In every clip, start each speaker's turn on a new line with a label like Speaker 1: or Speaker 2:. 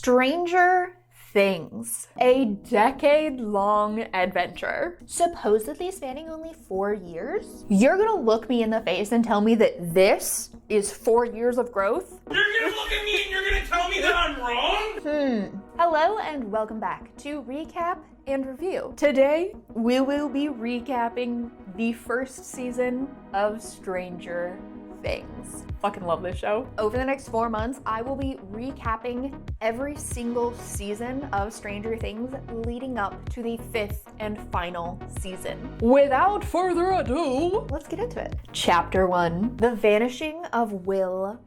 Speaker 1: Stranger Things, a decade-long adventure, supposedly spanning only 4 years. You're gonna look me in the face and tell me that this is 4 years of growth?
Speaker 2: You're gonna look at me and you're gonna tell me that I'm wrong?
Speaker 1: Hello and welcome back to Recap and Review. Today, we will be recapping the first season of Stranger Things. Fucking love this show. Over the next 4 months, I will be recapping every single season of Stranger Things leading up to the 5th and final season. Without further ado, let's get into it. Chapter 1, The Vanishing of Will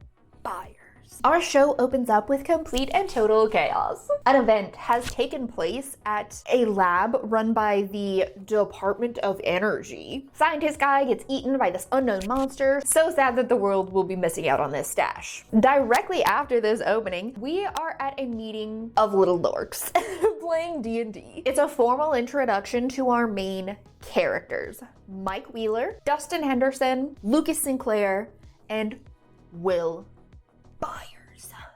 Speaker 1: Byers. Our show opens up with complete and total chaos. An event has taken place at a lab run by the Department of Energy. Scientist guy gets eaten by this unknown monster. So sad that the world will be missing out on this stash. Directly after this opening, we are at a meeting of little dorks playing D&D. It's a formal introduction to our main characters: Mike Wheeler, Dustin Henderson, Lucas Sinclair, and Will Byers.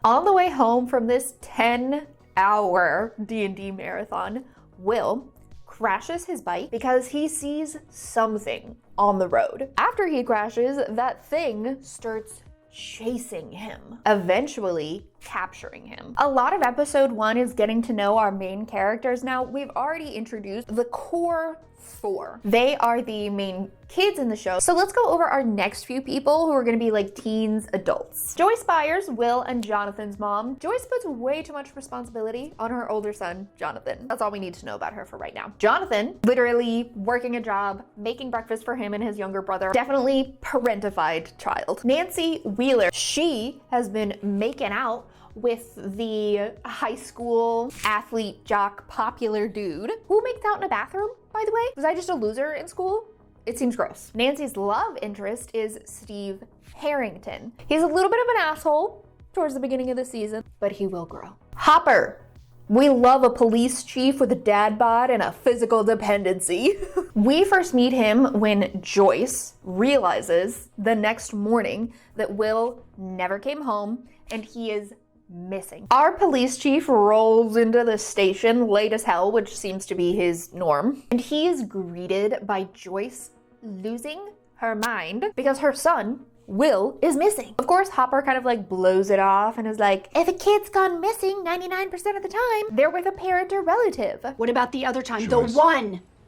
Speaker 1: On the way home from this 10-hour D&D marathon, Will crashes his bike because he sees something on the road. After he crashes, that thing starts chasing him, eventually capturing him. A lot of episode 1 is getting to know our main characters. Now, we've already introduced the core 4. They are the main kids in the show. So let's go over our next few people who are gonna be like teens, adults. Joyce Byers, Will and Jonathan's mom. Joyce puts way too much responsibility on her older son, Jonathan. That's all we need to know about her for right now. Jonathan, literally working a job, making breakfast for him and his younger brother. Definitely parentified child. Nancy Wheeler, she has been making out with the high school athlete, jock, popular dude. Who makes out in a bathroom, by the way? Was I just a loser in school? It seems gross. Nancy's love interest is Steve Harrington. He's a little bit of an asshole towards the beginning of the season, but he will grow. Hopper. We love a police chief with a dad bod and a physical dependency. We first meet him when Joyce realizes the next morning that Will never came home and he is missing. Our police chief rolls into the station late as hell, which seems to be his norm, and he is greeted by Joyce losing her mind because her son, Will, is missing. Of course, Hopper kind of like blows it off and is like, if a kid's gone missing 99% of the time, they're with a parent or relative.
Speaker 3: What about the other time?
Speaker 2: Joyce.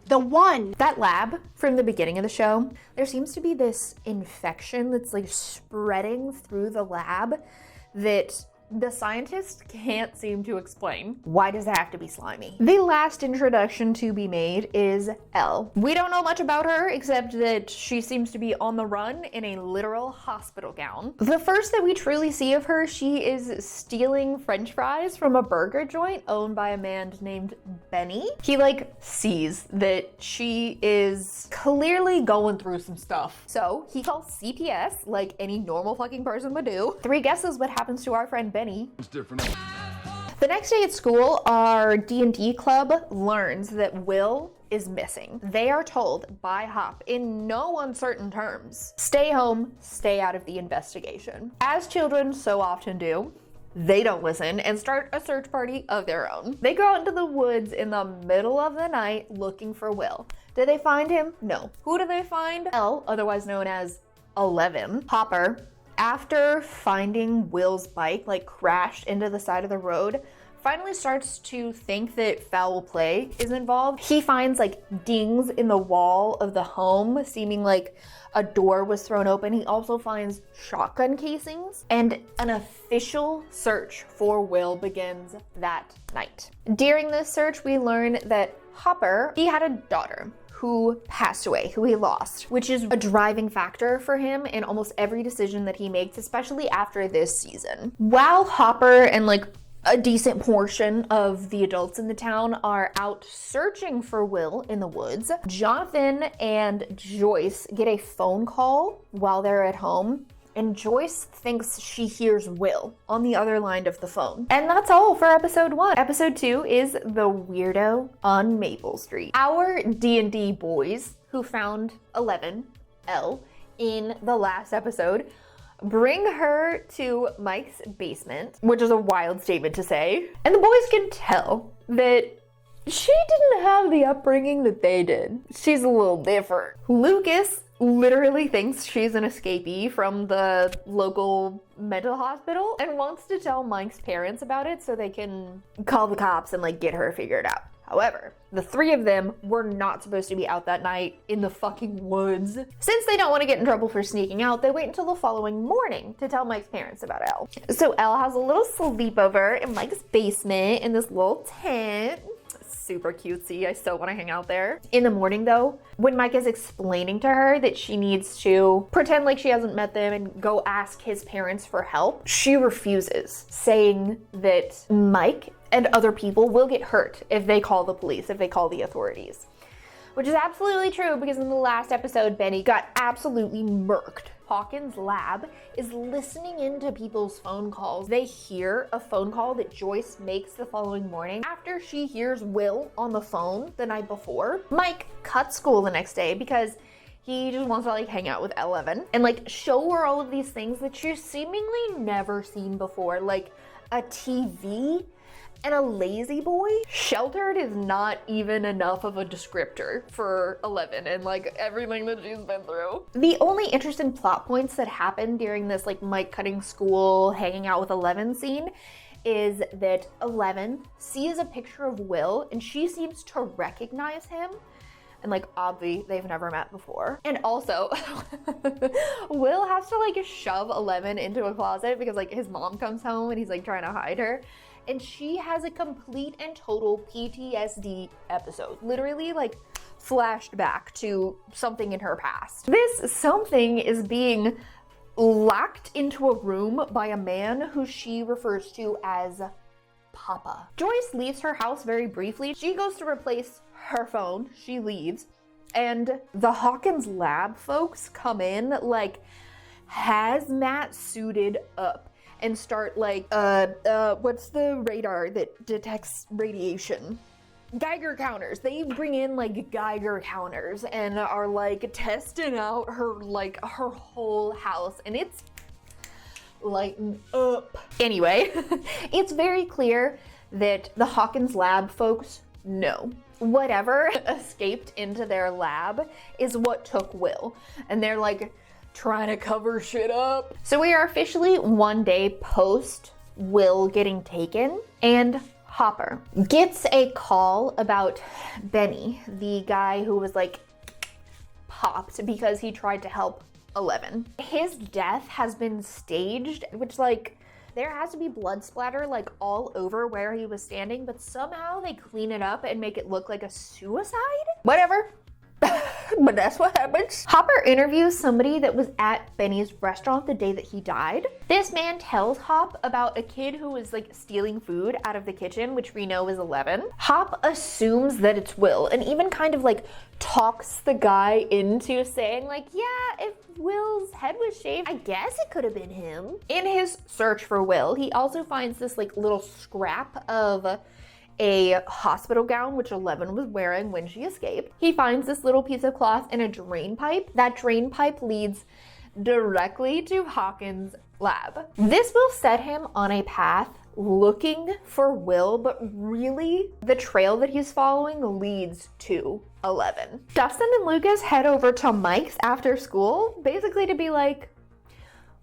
Speaker 3: The one.
Speaker 1: That lab from the beginning of the show, there seems to be this infection that's like spreading through the lab that the scientists can't seem to explain. Why does it have to be slimy? The last introduction to be made is Elle. We don't know much about her except that she seems to be on the run in a literal hospital gown. The first that we truly see of her, she is stealing French fries from a burger joint owned by a man named Benny. He like sees that she is clearly going through some stuff. So he calls CPS like any normal fucking person would do. 3 guesses what happens to our friend Benny.
Speaker 2: It's different.
Speaker 1: The next day at school, our D&D club learns that Will is missing. They are told by Hop in no uncertain terms, stay home, stay out of the investigation. As children so often do, they don't listen and start a search party of their own. They go out into the woods in the middle of the night looking for Will. Did they find him? No. Who do they find? Elle, otherwise known as 11. Hopper, after finding Will's bike like crashed into the side of the road, finally starts to think that foul play is involved. He finds like dings in the wall of the home, seeming like a door was thrown open. He also finds shotgun casings, and an official search for Will begins that night. During this search, we learn that Hopper, he had a daughter who passed away, who he lost, which is a driving factor for him in almost every decision that he makes, especially after this season. While Hopper and like a decent portion of the adults in the town are out searching for Will in the woods, Jonathan and Joyce get a phone call while they're at home, and Joyce thinks she hears Will on the other line of the phone. And that's all for episode 1. Episode 2 is The Weirdo on Maple Street. Our D&D boys who found 11, Elle, in the last episode bring her to Mike's basement, which is a wild statement to say. And the boys can tell that she didn't have the upbringing that they did. She's a little different. Lucas literally thinks she's an escapee from the local mental hospital and wants to tell Mike's parents about it so they can call the cops and like get her figured out. However, the three of them were not supposed to be out that night in the fucking woods. Since they don't want to get in trouble for sneaking out, they wait until the following morning to tell Mike's parents about Elle. So Elle has a little sleepover in Mike's basement in this little tent. Super cutesy. I so want to hang out there. In the morning though, when Mike is explaining to her that she needs to pretend like she hasn't met them and go ask his parents for help, she refuses, saying that Mike and other people will get hurt if they call the police, if they call the authorities. Which is absolutely true, because in the last episode, Benny got absolutely murked. Hawkins' lab is listening into people's phone calls. They hear a phone call that Joyce makes the following morning after she hears Will on the phone the night before. Mike cuts school the next day because he just wants to like hang out with 11 and like show her all of these things that she's seemingly never seen before, like a TV and a lazy boy. Sheltered is not even enough of a descriptor for 11 and like everything that she's been through. The only interesting plot points that happen during this like Mike cutting school, hanging out with 11 scene is that 11 sees a picture of Will and she seems to recognize him. And like, obviously, they've never met before. And also, Will has to like shove 11 into a closet because like his mom comes home and he's like trying to hide her. And she has a complete and total PTSD episode. Literally like flashed back to something in her past. This something is being locked into a room by a man who she refers to as Papa. Joyce leaves her house very briefly. She goes to replace her phone. She leaves. And the Hawkins lab folks come in like hazmat suited up and start like, what's the radar that detects radiation? Geiger counters. They bring in like Geiger counters and are like testing out her whole house, and it's lighten up. Anyway, it's very clear that the Hawkins lab folks know whatever escaped into their lab is what took Will, and they're like trying to cover shit up. So we are officially one day post Will getting taken, and Hopper gets a call about Benny, the guy who was like popped because he tried to help 11. His death has been staged, which like there has to be blood splatter like all over where he was standing, but somehow they clean it up and make it look like a suicide. Whatever. But that's what happens. Hopper interviews somebody that was at Benny's restaurant the day that he died. This man tells Hop about a kid who was like stealing food out of the kitchen, which we know is 11. Hop assumes that it's Will and even kind of like talks the guy into saying like, yeah, if Will's head was shaved, I guess it could have been him. In his search for Will, he also finds this like little scrap of a hospital gown, which 11 was wearing when she escaped. He finds this little piece of cloth in a drain pipe. That drain pipe leads directly to Hawkins' lab. This will set him on a path looking for Will, but really the trail that he's following leads to 11. Dustin and Lucas head over to Mike's after school, basically to be like,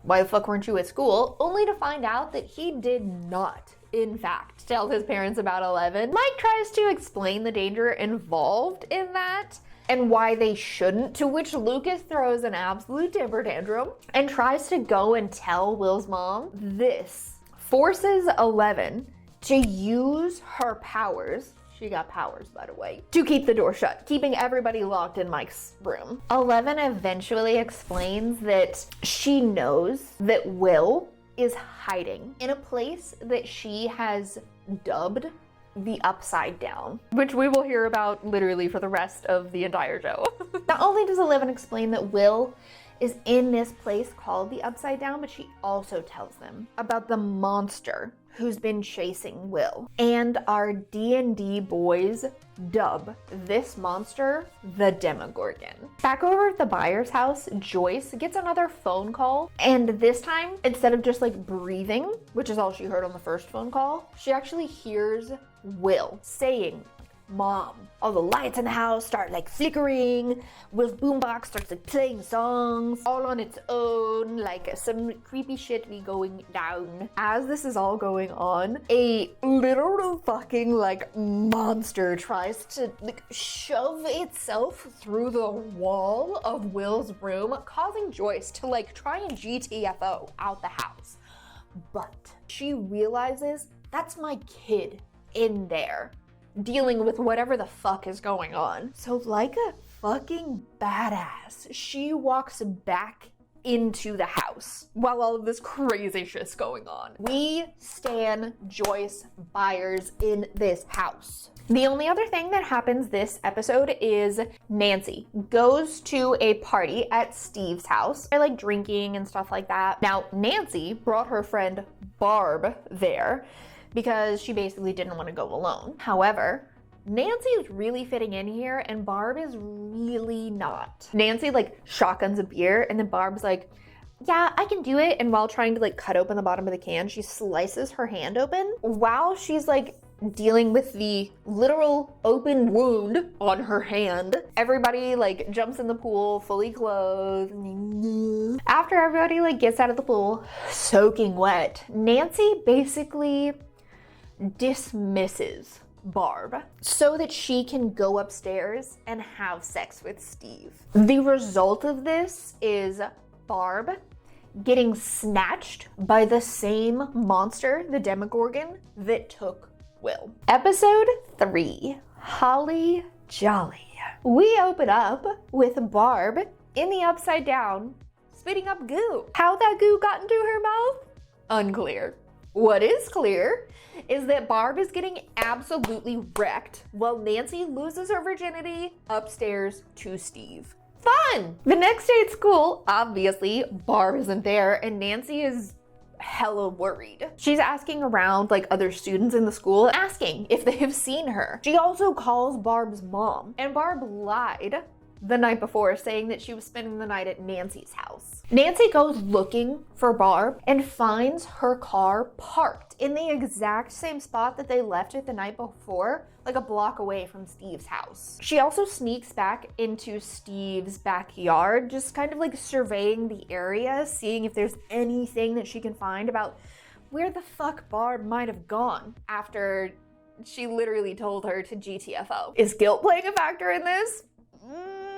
Speaker 1: why the fuck weren't you at school? Only to find out that he did not, in fact, tell his parents about 11. Mike tries to explain the danger involved in that and why they shouldn't, to which Lucas throws an absolute temper tantrum and tries to go and tell Will's mom. This forces 11 to use her powers. She got powers, by the way, to keep the door shut, keeping everybody locked in Mike's room. 11 eventually explains that she knows that Will is hiding in a place that she has dubbed the Upside Down, which we will hear about literally for the rest of the entire show. Not only does 11 explain that Will is in this place called the Upside Down, but she also tells them about the monster who's been chasing Will. And our D&D boys dub this monster the Demogorgon. Back over at the Byers' house, Joyce gets another phone call, and this time, instead of just like breathing, which is all she heard on the first phone call, she actually hears Will saying, "Mom." All the lights in the house start like flickering. Will's boombox starts like playing songs all on its own, like some creepy shit be going down. As this is all going on, a literal fucking like monster tries to like shove itself through the wall of Will's room, causing Joyce to like try and GTFO out the house. But she realizes that's my kid in there, dealing with whatever the fuck is going on. So like a fucking badass, she walks back into the house while all of this crazy shit's going on. We stan Joyce Byers in this house. The only other thing that happens this episode is Nancy goes to a party at Steve's house. They're like drinking and stuff like that. Now, Nancy brought her friend Barb there because she basically didn't want to go alone. However, Nancy is really fitting in here and Barb is really not. Nancy like shotguns a beer and then Barb's like, "Yeah, I can do it." And while trying to like cut open the bottom of the can, she slices her hand open while she's like dealing with the literal open wound on her hand. Everybody like jumps in the pool fully clothed. After everybody like gets out of the pool soaking wet, Nancy basically dismisses Barb so that she can go upstairs and have sex with Steve. The result of this is Barb getting snatched by the same monster, the Demogorgon, that took Will. Episode 3, Holly Jolly. We open up with Barb in the upside down, spitting up goo. How that goo got into her mouth? Unclear. What is clear is that Barb is getting absolutely wrecked while Nancy loses her virginity upstairs to Steve. Fun! The next day at school, obviously, Barb isn't there and Nancy is hella worried. She's asking around like other students in the school, asking if they have seen her. She also calls Barb's mom, and Barb lied the night before, saying that she was spending the night at Nancy's house. Nancy goes looking for Barb and finds her car parked in the exact same spot that they left it the night before, like a block away from Steve's house. She also sneaks back into Steve's backyard, just kind of like surveying the area, seeing if there's anything that she can find about where the fuck Barb might have gone after she literally told her to GTFO. Is guilt playing a factor in this?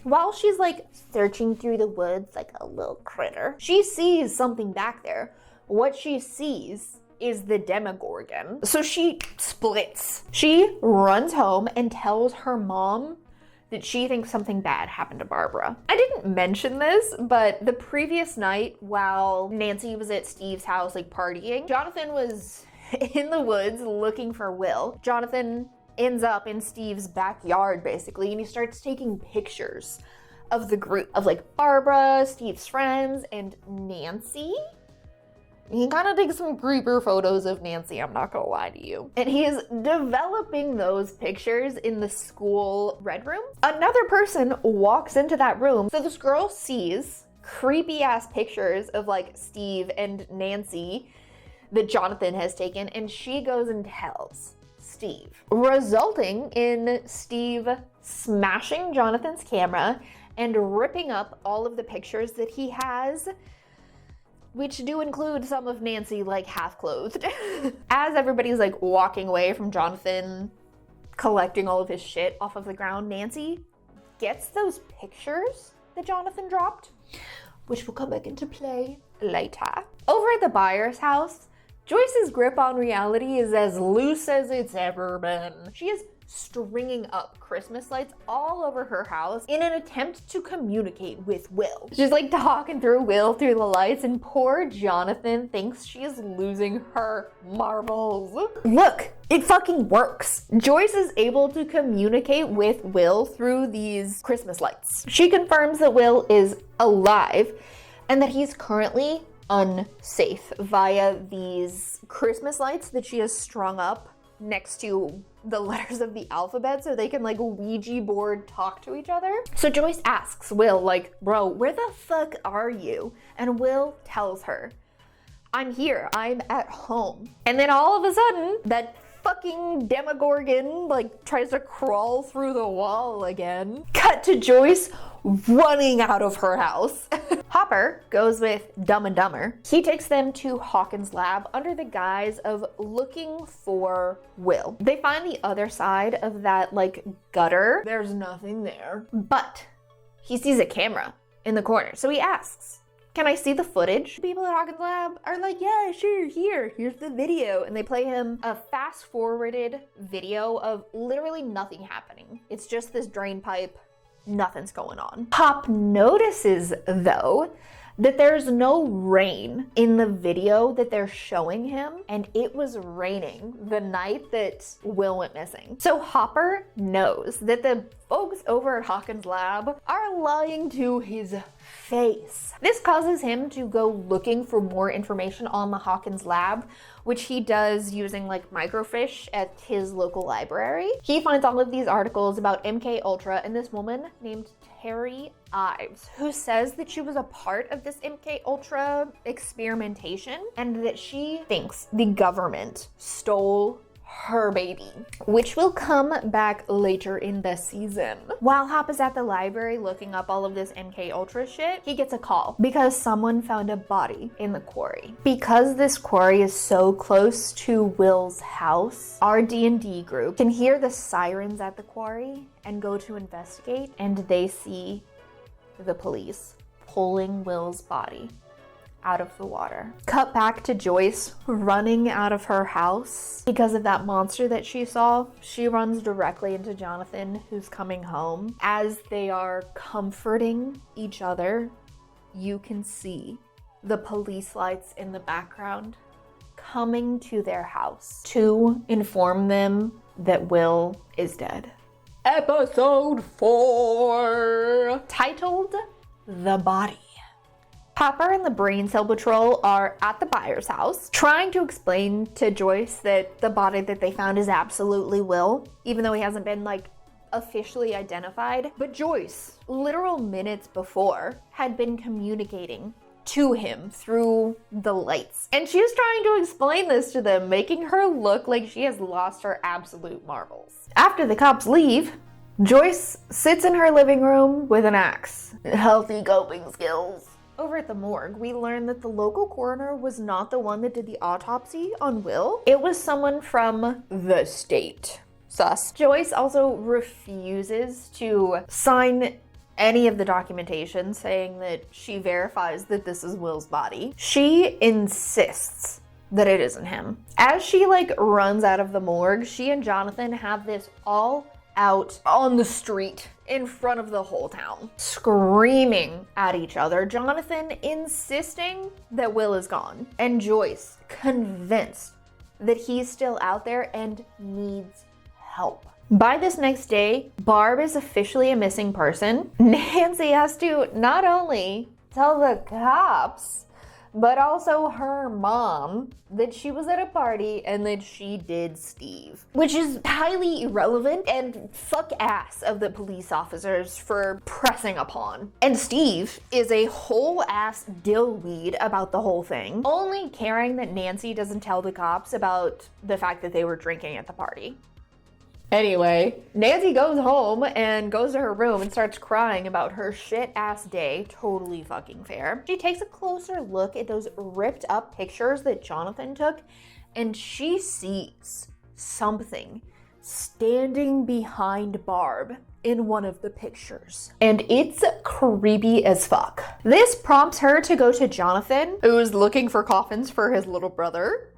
Speaker 1: While she's like searching through the woods like a little critter, she sees something back there. What she sees is the Demogorgon. So she splits. She runs home and tells her mom that she thinks something bad happened to Barbara. I didn't mention this, but the previous night while Nancy was at Steve's house like partying, Jonathan was in the woods looking for Will. Jonathan ends up in Steve's backyard basically, and he starts taking pictures of the group of like Barbara, Steve's friends, and Nancy. He kind of takes some creeper photos of Nancy, I'm not gonna lie to you. And he is developing those pictures in the school red room. Another person walks into that room. So this girl sees creepy ass pictures of like Steve and Nancy that Jonathan has taken, and she goes and tells Steve, resulting in Steve smashing Jonathan's camera and ripping up all of the pictures that he has, which do include some of Nancy like half clothed. As everybody's like walking away from Jonathan collecting all of his shit off of the ground, Nancy gets those pictures that Jonathan dropped, which will come back into play later. Over at the Byers' house, Joyce's grip on reality is as loose as it's ever been. She is stringing up Christmas lights all over her house in an attempt to communicate with Will. She's like talking through Will through the lights, and poor Jonathan thinks she is losing her marbles. Look, it fucking works. Joyce is able to communicate with Will through these Christmas lights. She confirms that Will is alive and that he's currently unsafe via these Christmas lights that she has strung up next to the letters of the alphabet so they can like Ouija board talk to each other. So Joyce asks Will, like, bro, where the fuck are you? And Will tells her, I'm here, I'm at home. And then all of a sudden, that fucking Demogorgon like tries to crawl through the wall again. Cut to Joyce running out of her house. Hopper goes with Dumb and Dumber. He takes them to Hawkins' lab under the guise of looking for Will. They find the other side of that like gutter. There's nothing there, but he sees a camera in the corner. So he asks, can I see the footage? People at Hawkins' lab are like, yeah, sure, here's the video. And they play him a fast-forwarded video of literally nothing happening. It's just this drain pipe, nothing's going on. Pop notices, though, that there's no rain in the video that they're showing him, and it was raining the night that Will went missing. So Hopper knows that the folks over at Hawkins' lab are lying to his face. This causes him to go looking for more information on the Hawkins lab, which he does using like microfiche at his local library. He finds all of these articles about MK Ultra and this woman named Terry Ives, who says that she was a part of this MK Ultra experimentation and that she thinks the government stole her baby, which will come back later in the season. While Hop is at the library looking up all of this MK Ultra shit, he gets a call because someone found a body in the quarry. Because this quarry is so close to Will's house, our D&D group can hear the sirens at the quarry and go to investigate, and they see the police pulling Will's body out of the water. Cut back to Joyce running out of her house. Because of that monster that she saw, she runs directly into Jonathan, who's coming home. As they are comforting each other, you can see the police lights in the background coming to their house to inform them that Will is dead. Episode 4, titled The Body. Hopper and the Brain Cell Patrol are at the Byers' house, trying to explain to Joyce that the body that they found is absolutely Will, even though he hasn't been, like, officially identified. But Joyce, literal minutes before, had been communicating to him through the lights. And she was trying to explain this to them, making her look like she has lost her absolute marbles. After the cops leave, Joyce sits in her living room with an axe. Healthy coping skills. Over at the morgue, we learn that the local coroner was not the one that did the autopsy on Will. It was someone from the state. Sus. Joyce also refuses to sign any of the documentation saying that she verifies that this is Will's body. She insists that it isn't him. As she runs out of the morgue, she and Jonathan have this all out on the street in front of the whole town, screaming at each other, Jonathan insisting that Will is gone, and Joyce convinced that he's still out there and needs help. By this next day, Barb is officially a missing person. Nancy has to not only tell the cops, but also her mom, that she was at a party and that she did Steve. Which is highly irrelevant and fuck ass of the police officers for pressing upon. And Steve is a whole ass dillweed about the whole thing, only caring that Nancy doesn't tell the cops about the fact that they were drinking at the party. Anyway, Nancy goes home and goes to her room and starts crying about her shit-ass day. Totally fucking fair. She takes a closer look at those ripped up pictures that Jonathan took, and she sees something standing behind Barb in one of the pictures. And it's creepy as fuck. This prompts her to go to Jonathan, who's looking for coffins for his little brother.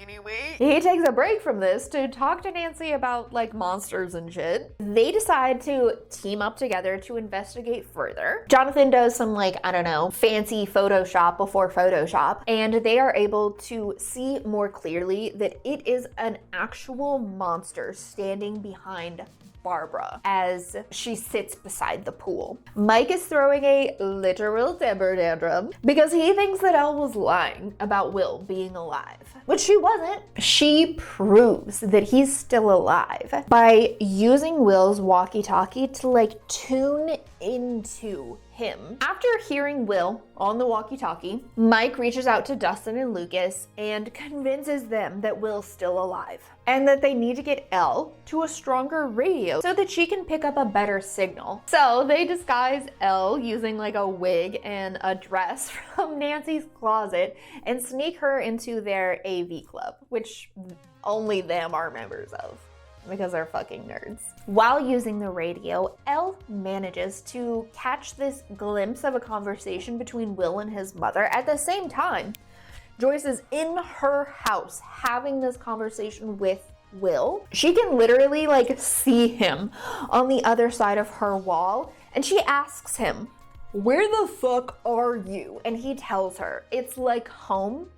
Speaker 1: Anyway, he takes a break from this to talk to Nancy about monsters and shit. They decide to team up together to investigate further. Jonathan does some fancy Photoshop before Photoshop, and they are able to see more clearly that it is an actual monster standing behind Barbara as she sits beside the pool. Mike is throwing a literal temper tantrum because he thinks that Elle was lying about Will being alive, which she wasn't. She proves that he's still alive by using Will's walkie-talkie to like tune into him. After hearing Will on the walkie-talkie, Mike reaches out to Dustin and Lucas and convinces them that Will's still alive and that they need to get Elle to a stronger radio so that she can pick up a better signal. So they disguise Elle using like a wig and a dress from Nancy's closet and sneak her into their AV club, which only them are members of, because they're fucking nerds. While using the radio, Elle manages to catch this glimpse of a conversation between Will and his mother. At the same time, Joyce is in her house having this conversation with Will. She can literally like see him on the other side of her wall, and she asks him, "Where the fuck are you?" And he tells her, "It's like home,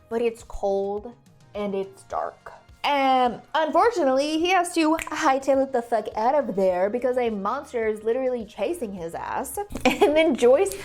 Speaker 1: but it's cold and it's dark." And unfortunately, he has to hightail it the fuck out of there because a monster is literally chasing his ass. And then Joyce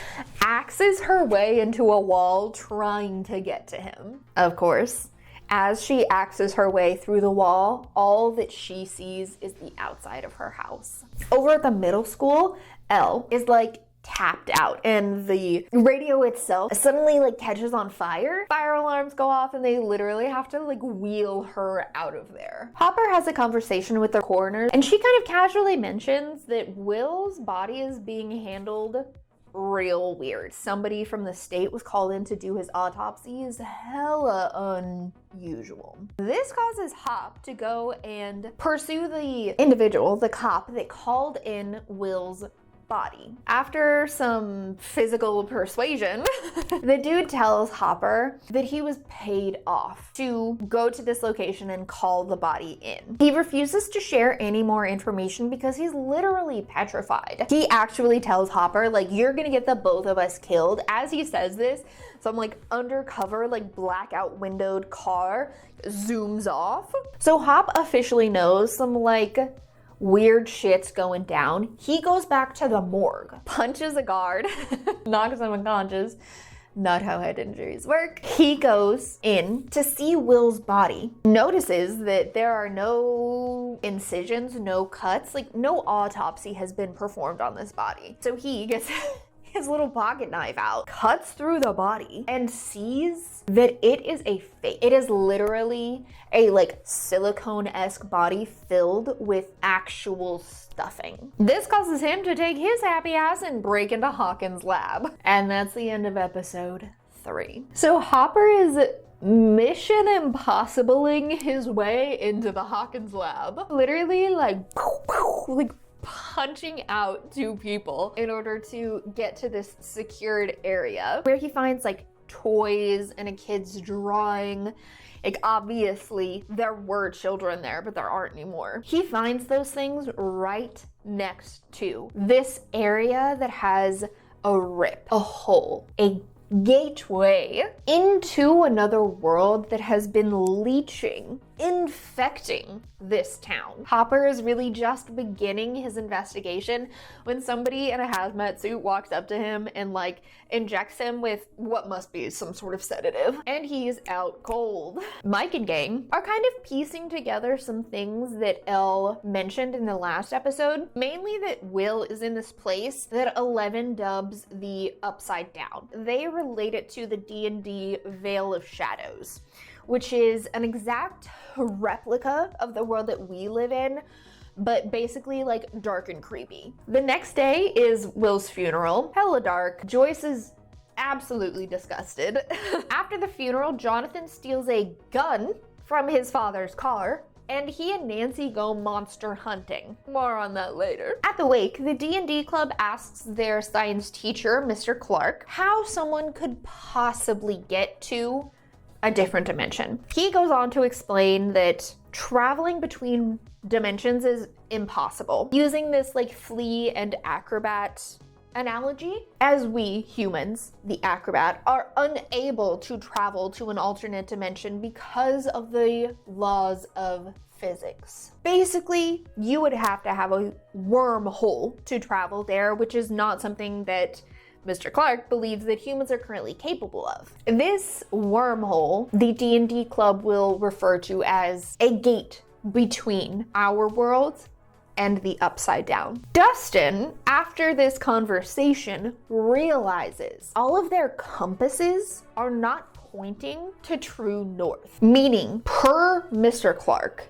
Speaker 1: axes her way into a wall trying to get to him. Of course, as she axes her way through the wall, all that she sees is the outside of her house. Over at the middle school, Elle is like tapped out and the radio itself suddenly like catches on fire. Fire alarms go off and they literally have to like wheel her out of there. Hopper has a conversation with the coroner and she kind of casually mentions that Will's body is being handled real weird. Somebody from the state was called in to do his autopsy. Is hella unusual. This causes Hop to go and pursue the individual, the cop that called in Will's body. After some physical persuasion, the dude tells Hopper that he was paid off to go to this location and call the body in. He refuses to share any more information because he's literally petrified. He actually tells Hopper, like, "You're gonna get the both of us killed." As he says this, some like undercover, like blackout windowed car zooms off. So Hop officially knows some like weird shit's going down. He goes back to the morgue, punches a guard, knocks him unconscious. Not how head injuries work. He goes in to see Will's body, notices that there are no incisions, no cuts, like no autopsy has been performed on this body. So he gets his little pocket knife out, cuts through the body, and sees that it is a fake. It is literally a like silicone-esque body filled with actual stuffing. This causes him to take his happy ass and break into Hawkins' lab. And that's the end of episode 3. So Hopper is Mission Impossibling his way into the Hawkins lab. Literally like punching out 2 people in order to get to this secured area where he finds like toys and a kid's drawing. Like obviously there were children there, but there aren't anymore. He finds those things right next to this area that has a rip, a hole, a gateway into another world that has been leeching, infecting this town. Hopper is really just beginning his investigation when somebody in a hazmat suit walks up to him and like injects him with what must be some sort of sedative, and he's out cold. Mike and gang are kind of piecing together some things that Elle mentioned in the last episode, mainly that Will is in this place that 11 dubs the Upside Down. They relate it to the D&D Veil of Shadows, which is an exact replica of the world that we live in, but basically like dark and creepy. The next day is Will's funeral. Hella dark. Joyce is absolutely disgusted. After the funeral, Jonathan steals a gun from his father's car, and he and Nancy go monster hunting. More on that later. At the wake, the D&D club asks their science teacher, Mr. Clark, how someone could possibly get to a different dimension. He goes on to explain that traveling between dimensions is impossible, using this like flea and acrobat analogy, as we humans, the acrobat, are unable to travel to an alternate dimension because of the laws of physics. Basically, you would have to have a wormhole to travel there, which is not something that Mr. Clark believes that humans are currently capable of. This wormhole, the D&D club will refer to as a gate between our world and the Upside Down. Dustin, after this conversation, realizes all of their compasses are not pointing to true north. Meaning, per Mr. Clark,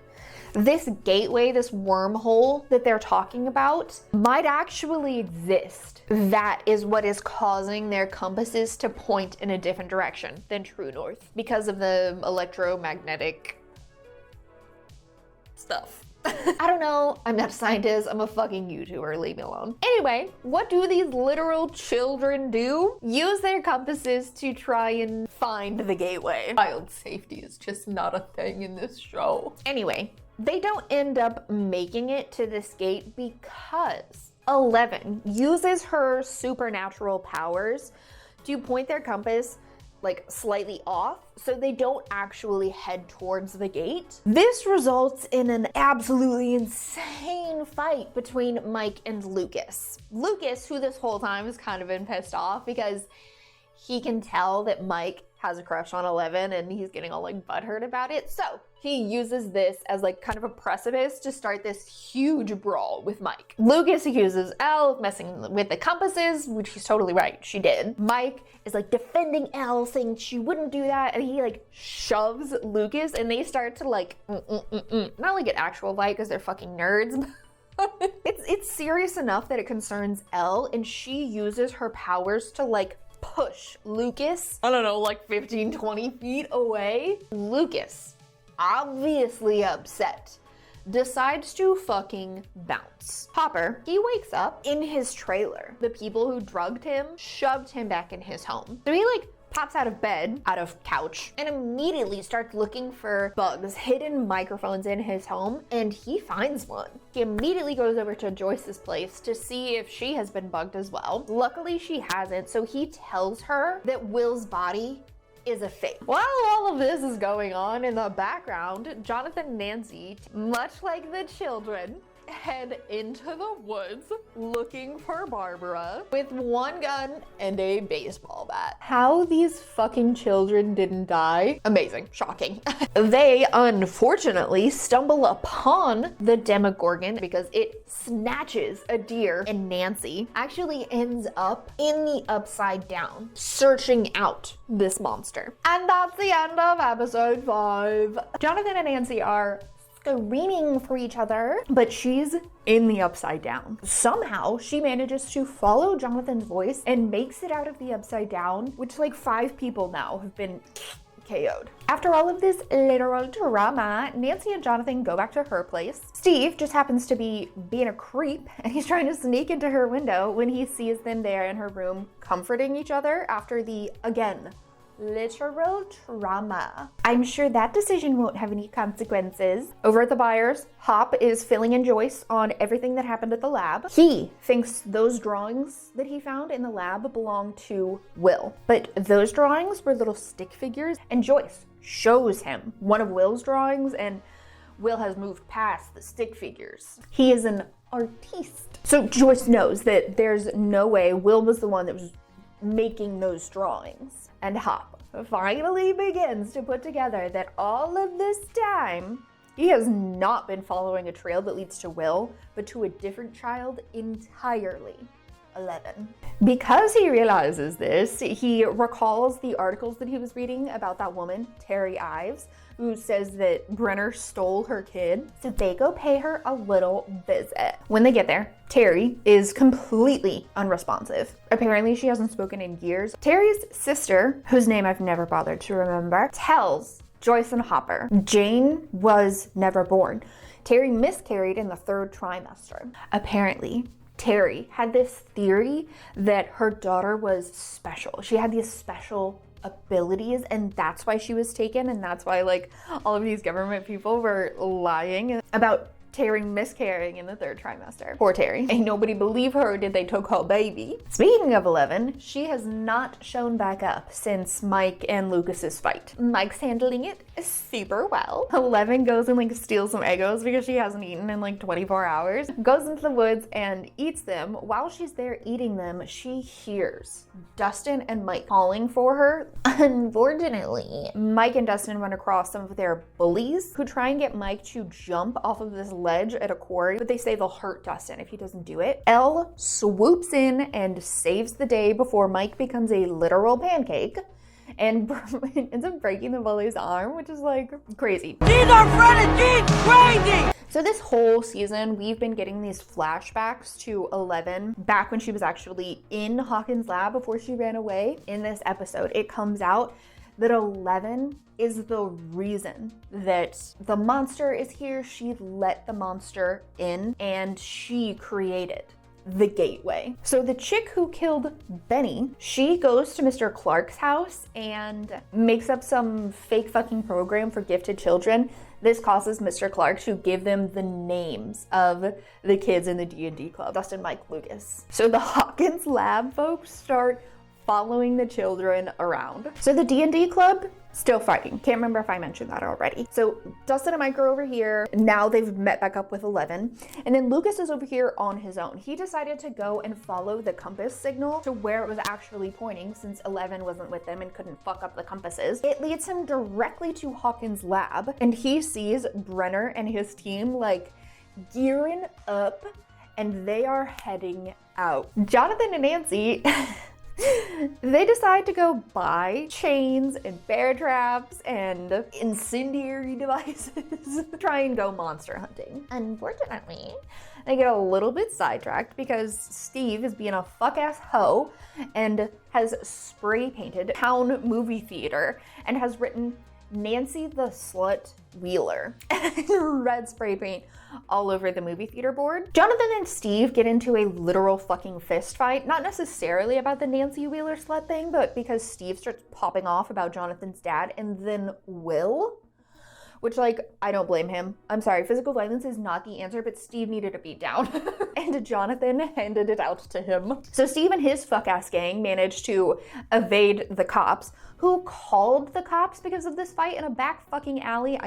Speaker 1: this gateway, this wormhole that they're talking about, might actually exist. That is what is causing their compasses to point in a different direction than true north because of the electromagnetic stuff. I don't know, I'm not a scientist, I'm a fucking YouTuber, leave me alone. Anyway, what do these literal children do? Use their compasses to try and find the gateway. Child safety is just not a thing in this show. Anyway, they don't end up making it to this gate because Eleven uses her supernatural powers to point their compass like slightly off so they don't actually head towards the gate. This results in an absolutely insane fight between Mike and Lucas. Lucas, who this whole time has kind of been pissed off because he can tell that Mike has a crush on 11 and he's getting all like butthurt about it. So he uses this as like kind of a precipice to start this huge brawl with Mike. Lucas accuses Elle of messing with the compasses, which he's totally right, she did. Mike is like defending Elle, saying she wouldn't do that, and he like shoves Lucas and they start to like, not like an actual fight because they're fucking nerds, but it's serious enough that it concerns Elle, and she uses her powers to like push Lucas, I don't know, like 15, 20 feet away. Lucas, obviously upset, decides to fucking bounce. Hopper, he wakes up in his trailer. The people who drugged him shoved him back in his home. So he like pops out of bed, out of couch, and immediately starts looking for bugs, hidden microphones in his home, and he finds one. He immediately goes over to Joyce's place to see if she has been bugged as well. Luckily, she hasn't, so he tells her that Will's body is a fake. While all of this is going on in the background, Jonathan and Nancy, much like the children, head into the woods looking for Barbara with one gun and a baseball bat. How these fucking children didn't die? Amazing. Shocking. They unfortunately stumble upon the Demogorgon because it snatches a deer, and Nancy actually ends up in the Upside Down searching out this monster. And that's the end of episode 5. Jonathan and Nancy are screaming for each other, but she's in the Upside Down. Somehow she manages to follow Jonathan's voice and makes it out of the Upside Down, which like 5 people now have been KO'd. After all of this literal drama, Nancy and Jonathan go back to her place. Steve just happens to be being a creep, and he's trying to sneak into her window when he sees them there in her room comforting each other after the, again, literal trauma. I'm sure that decision won't have any consequences. Over at the Byers, Hop is filling in Joyce on everything that happened at the lab. He thinks those drawings that he found in the lab belong to Will, but those drawings were little stick figures, and Joyce shows him one of Will's drawings, and Will has moved past the stick figures. He is an artiste. So Joyce knows that there's no way Will was the one that was making those drawings. And Hop finally begins to put together that all of this time, he has not been following a trail that leads to Will, but to a different child entirely, 11. Because he realizes this, he recalls the articles that he was reading about that woman, Terry Ives, who says that Brenner stole her kid. So they go pay her a little visit. When they get there, Terry is completely unresponsive. Apparently she hasn't spoken in years. Terry's sister, whose name I've never bothered to remember, tells Joyce and Hopper Jane was never born. Terry miscarried in the 3rd trimester. Apparently, Terry had this theory that her daughter was special. She had these special abilities, and that's why she was taken, and that's why like all of these government people were lying about Terry miscarrying in the 3rd trimester. Poor Terry. Ain't nobody believe her did they took her baby. Speaking of 11, she has not shown back up since Mike and Lucas's fight. Mike's handling it super well. 11 goes and like steals some Eggos because she hasn't eaten in like 24 hours. Goes into the woods and eats them. While she's there eating them, she hears Dustin and Mike calling for her. Unfortunately, Mike and Dustin run across some of their bullies who try and get Mike to jump off of this ledge at a quarry, but they say they'll hurt Dustin if he doesn't do it. Elle swoops in and saves the day before Mike becomes a literal pancake and ends up breaking the bully's arm, which is like crazy.
Speaker 2: She's our friend and she's crazy!
Speaker 1: So this whole season, we've been getting these flashbacks to 11 back when she was actually in Hawkins' lab before she ran away. In this episode, it comes out that 11 is the reason that the monster is here. She let the monster in and she created the gateway. So the chick who killed Benny, she goes to Mr. Clark's house and makes up some fake fucking program for gifted children. This causes Mr. Clark to give them the names of the kids in the D&D club. Dustin, Mike, Lucas. So the Hawkins lab folks start following the children around. So the D&D club, still fighting. Can't remember if I mentioned that already. So Dustin and Mike are over here. Now they've met back up with 11. And then Lucas is over here on his own. He decided to go and follow the compass signal to where it was actually pointing since 11 wasn't with them and couldn't fuck up the compasses. It leads him directly to Hawkins' lab and he sees Brenner and his team like gearing up and they are heading out. Jonathan and Nancy they decide to go buy chains and bear traps and incendiary devices to try and go monster hunting. Unfortunately, they get a little bit sidetracked because Steve is being a fuck-ass hoe and has spray painted Town Movie Theater and has written Nancy the Slut Wheeler red spray paint all over the movie theater board. Jonathan and Steve get into a literal fucking fist fight, not necessarily about the Nancy Wheeler slut thing, but because Steve starts popping off about Jonathan's dad and then Will, which like, I don't blame him. I'm sorry, physical violence is not the answer, but Steve needed a beat down and Jonathan handed it out to him. So Steve and his fuck-ass gang managed to evade the cops, who called the cops because of this fight in a back fucking alley.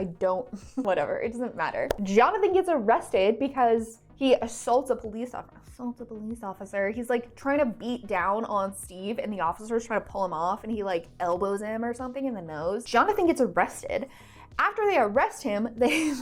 Speaker 1: Whatever, it doesn't matter. Jonathan gets arrested because he assaults a police officer. He's like trying to beat down on Steve and the officer's trying to pull him off and he like elbows him or something in the nose. Jonathan gets arrested. After they arrest him, they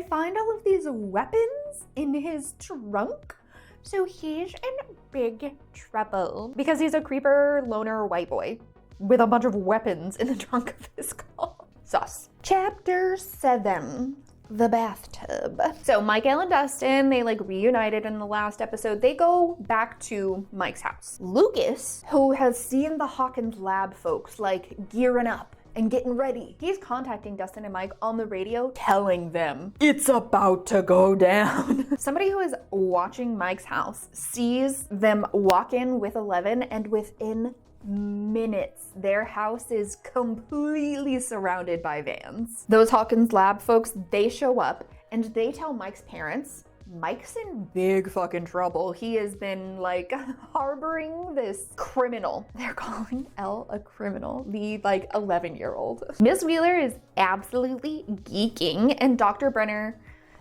Speaker 1: find all of these weapons in his trunk. So he's in big trouble because he's a creeper loner white boy with a bunch of weapons in the trunk of his car. Sus. Chapter 7. The bathtub. So Michael and Dustin, they like reunited in the last episode. They go back to Mike's house. Lucas, who has seen the Hawkins lab folks like gearing up and getting ready, he's contacting Dustin and Mike on the radio, telling them it's about to go down. Somebody who is watching Mike's house sees them walk in with 11 and within minutes, their house is completely surrounded by vans. Those Hawkins lab folks, they show up and they tell Mike's parents, Mike's in big fucking trouble. He has been like harboring this criminal. They're calling Elle a criminal, the like 11-year-old. Miss Wheeler is absolutely geeking and Dr. Brenner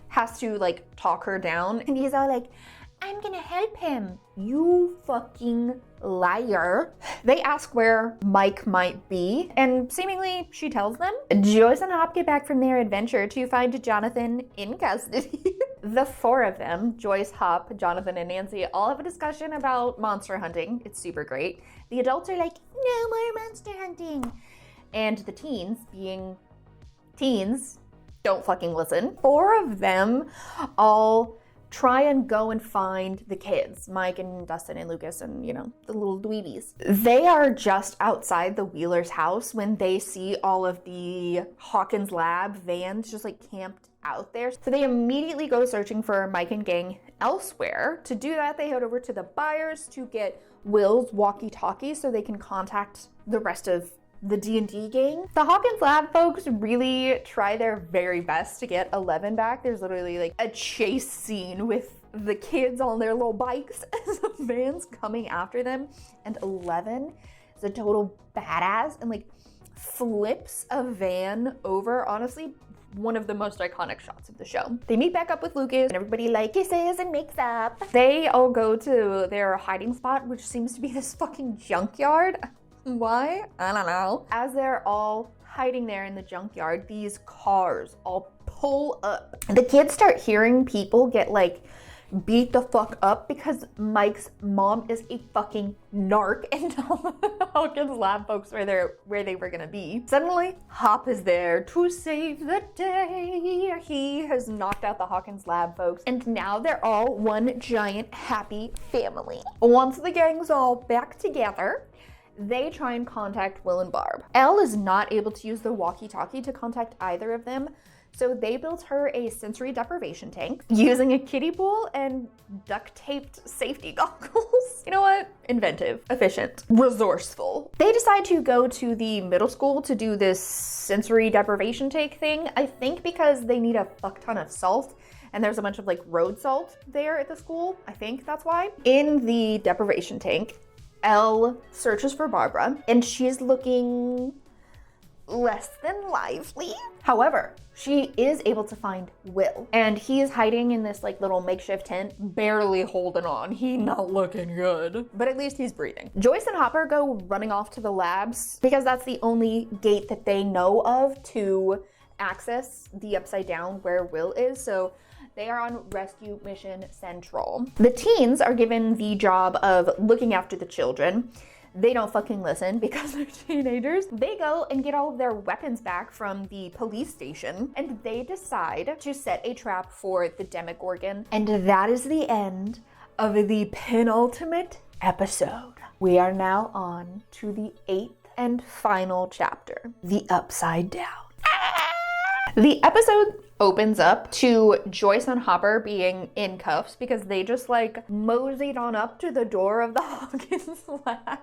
Speaker 1: has to like talk her down and he's all like, I'm gonna help him. You fucking liar. They ask where Mike might be, and seemingly she tells them. Joyce and Hop get back from their adventure to find Jonathan in custody. The four of them, Joyce, Hop, Jonathan, and Nancy, all have a discussion about monster hunting. It's super great. The adults are like, no more monster hunting. And the teens, being teens, don't fucking listen. Four of them all try and go and find the kids, Mike and Dustin and Lucas and, you know, the little dweebies. They are just outside the Wheelers' house when they see all of the Hawkins lab vans just like camped out there. So they immediately go searching for Mike and gang elsewhere. To do that, they head over to the Byers to get Will's walkie-talkie so they can contact the rest of the D&D gang. The Hawkins lab folks really try their very best to get 11 back. There's literally like a chase scene with the kids on their little bikes as the van's coming after them, and 11 is a total badass and like flips a van over. Honestly, one of the most iconic shots of the show. They meet back up with Lucas and everybody like kisses and makes up. They all go to their hiding spot, which seems to be this fucking junkyard. Why? I don't know. As they're all hiding there in the junkyard, these cars all pull up. The kids start hearing people get like beat the fuck up because Mike's mom is a fucking narc and tell the Hawkins lab folks where they were gonna be. Suddenly, Hop is there to save the day. He has knocked out the Hawkins lab folks, and now they're all one giant happy family. Once the gang's all back together, they try and contact Will and Barb. Elle is not able to use the walkie-talkie to contact either of them, so they built her a sensory deprivation tank using a kiddie pool and duct-taped safety goggles. You know what? Inventive, efficient, resourceful. They decide to go to the middle school to do this sensory deprivation tank thing, I think because they need a fuck ton of salt, and there's a bunch of like road salt there at the school. I think that's why. In the deprivation tank, Elle searches for Barbara, and she's looking less than lively. However, she is able to find Will, and he is hiding in this like little makeshift tent, barely holding on. He not looking good, but at least he's breathing. Joyce and Hopper go running off to the labs because that's the only gate that they know of to access the Upside Down where Will is. So they are on Rescue Mission Central. The teens are given the job of looking after the children. They don't fucking listen because they're teenagers. They go and get all of their weapons back from the police station, and they decide to set a trap for the Demogorgon. And that is the end of the penultimate episode. We are now on to the 8th and final chapter, the Upside Down. The episode opens up to Joyce and Hopper being in cuffs because they just like moseyed on up to the door of the Hawkins lab.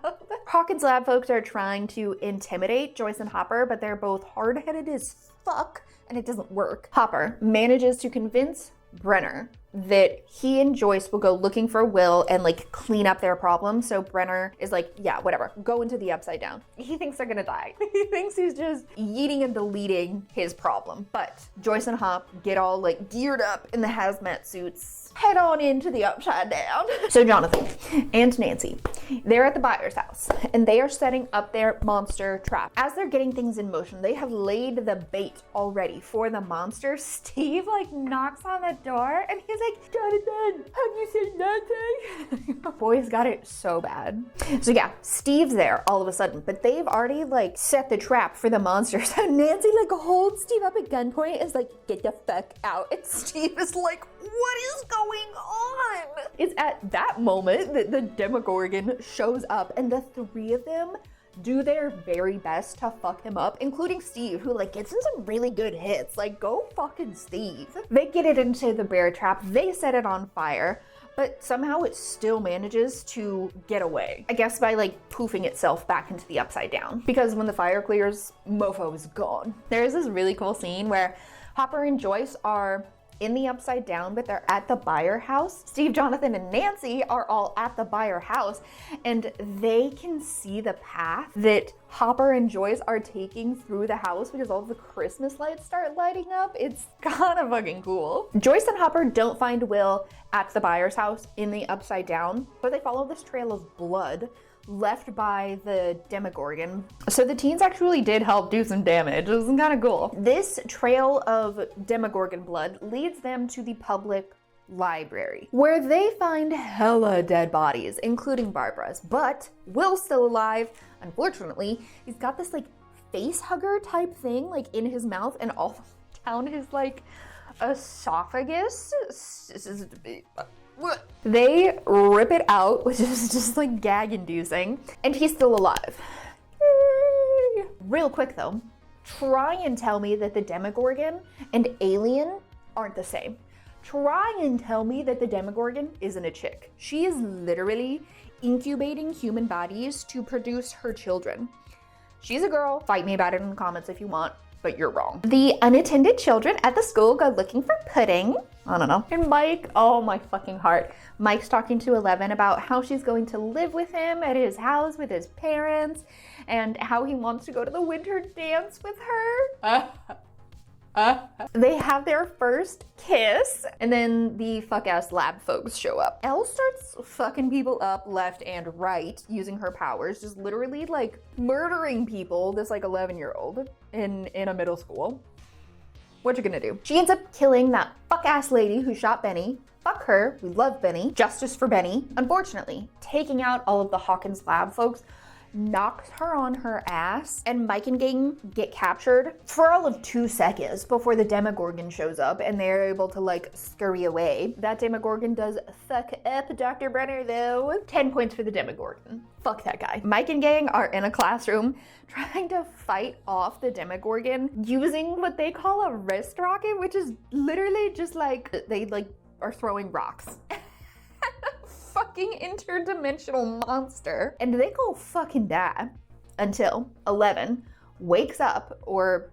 Speaker 1: Hawkins lab folks are trying to intimidate Joyce and Hopper, but they're both hard-headed as fuck and it doesn't work. Hopper manages to convince Brenner that he and Joyce will go looking for Will and like clean up their problem. So Brenner is like, yeah, whatever, go into the Upside Down. He thinks they're gonna die. He thinks he's just yeeting and deleting his problem. But Joyce and Hop get all like geared up in the hazmat suits, head on into the Upside Down. So Jonathan and Nancy, they're at the Byers house and they are setting up their monster trap. As they're getting things in motion, they have laid the bait already for the monster. Steve like knocks on the door and he's like, Jonathan, have you seen nothing? Boys got it so bad. So yeah, Steve's there all of a sudden, but they've already like set the trap for the monster. So Nancy like holds Steve up at gunpoint and is like, get the fuck out. And Steve is like, what is going on? It's at that moment that the Demogorgon shows up and the three of them do their very best to fuck him up, including Steve, who like gets in some really good hits. Like, go fucking Steve. They get it into the bear trap, they set it on fire, but somehow it still manages to get away. I guess by like poofing itself back into the Upside Down. Because when the fire clears, mofo is gone. There is this really cool scene where Hopper and Joyce are in the Upside Down, but they're at the Byers house. Steve, Jonathan, and Nancy are all at the Byers house, and they can see the path that Hopper and Joyce are taking through the house because all the Christmas lights start lighting up. It's kind of fucking cool. Joyce and Hopper don't find Will at the Byers house in the Upside Down, but they follow this trail of blood left by the Demogorgon. So the teens actually did help do some damage. It was kind of cool. This trail of Demogorgon blood leads them to the public library, where they find hella dead bodies, including Barbara's. But Will's still alive. Unfortunately, he's got this like face hugger type thing like in his mouth and all down his like esophagus. They rip it out, which is just like gag inducing, and he's still alive. Real quick though, try and tell me that the Demogorgon and Alien aren't the same. Try and tell me that the Demogorgon isn't a chick. She is literally incubating human bodies to produce her children. She's a girl. Fight me about it in the comments if you want, but you're wrong. The unattended children at the school go looking for pudding. I don't know. And Mike, oh my fucking heart. Mike's talking to 11 about how she's going to live with him at his house with his parents and how he wants to go to the winter dance with her. They have their first kiss, and then the fuck-ass lab folks show up. Elle starts fucking people up left and right using her powers, just literally like murdering people, this like 11-year-old in a middle school. What you gonna do? She ends up killing that fuck-ass lady who shot Benny. Fuck her, we love Benny. Justice for Benny. Unfortunately, taking out all of the Hawkins lab folks knocks her on her ass, and Mike and gang get captured for all of 2 seconds before the Demogorgon shows up and they're able to like scurry away. That Demogorgon does fuck up Dr. Brenner though. 10 points for the Demogorgon. Fuck that guy. Mike and gang are in a classroom trying to fight off the Demogorgon using what they call a wrist rocket, which is literally just like they like are throwing rocks. Fucking interdimensional monster, and they go fucking die until 11 wakes up, or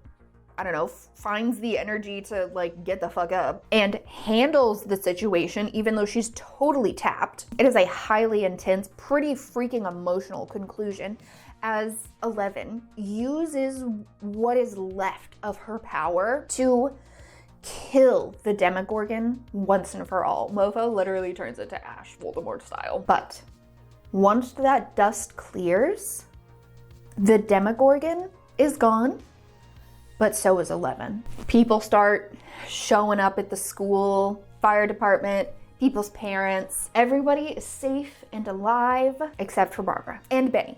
Speaker 1: I don't know, finds the energy to like get the fuck up and handles the situation even though she's totally tapped. It is a highly intense, pretty freaking emotional conclusion as 11 uses what is left of her power to kill the Demogorgon once and for all. Mofo literally turns into ash, Voldemort style. But once that dust clears, the Demogorgon is gone, but so is 11. People start showing up at the school, fire department, people's parents. Everybody is safe and alive except for Barbara and Benny.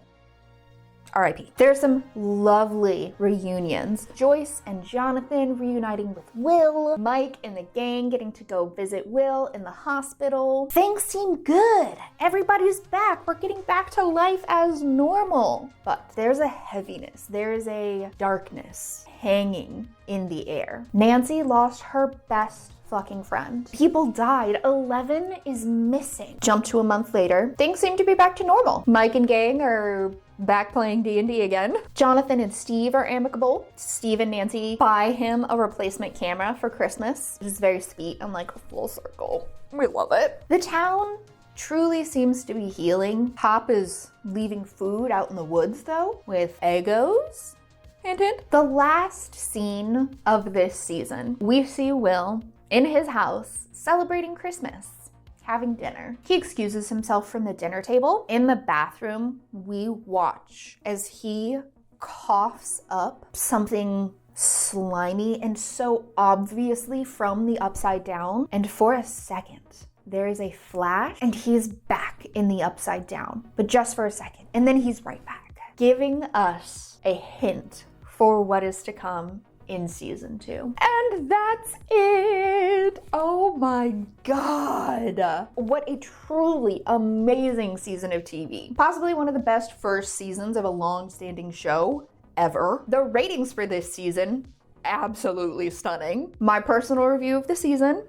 Speaker 1: R.I.P. There's some lovely reunions. Joyce and Jonathan reuniting with Will. Mike and the gang getting to go visit Will in the hospital. Things seem good. Everybody's back. We're getting back to life as normal. But there's a heaviness. There is a darkness hanging in the air. Nancy lost her best fucking friend. People died. 11 is missing. Jump to a month later. Things seem to be back to normal. Mike and gang are back playing D&D again. Jonathan and Steve are amicable. Steve and Nancy buy him a replacement camera for Christmas, which is very sweet and like a full circle. We love it. The town truly seems to be healing. Pop is leaving food out in the woods though, with Eggos. Hint, hint. The last scene of this season, we see Will in his house celebrating Christmas, having dinner. He excuses himself from the dinner table. In the bathroom, we watch as he coughs up something slimy and so obviously from the upside down. And for a second, there is a flash and he's back in the upside down, but just for a second. And then he's right back, giving us a hint for what is to come in season 2. And that's it. Oh my God. What a truly amazing season of TV. Possibly one of the best first seasons of a long-standing show ever. The ratings for this season, absolutely stunning. My personal review of the season,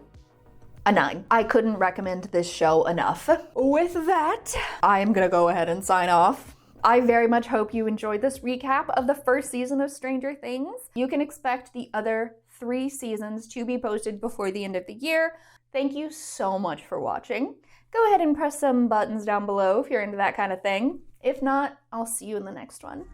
Speaker 1: a 9. I couldn't recommend this show enough. With that, I am gonna go ahead and sign off. I very much hope you enjoyed this recap of the first season of Stranger Things. You can expect the other 3 seasons to be posted before the end of the year. Thank you so much for watching. Go ahead and press some buttons down below if you're into that kind of thing. If not, I'll see you in the next one.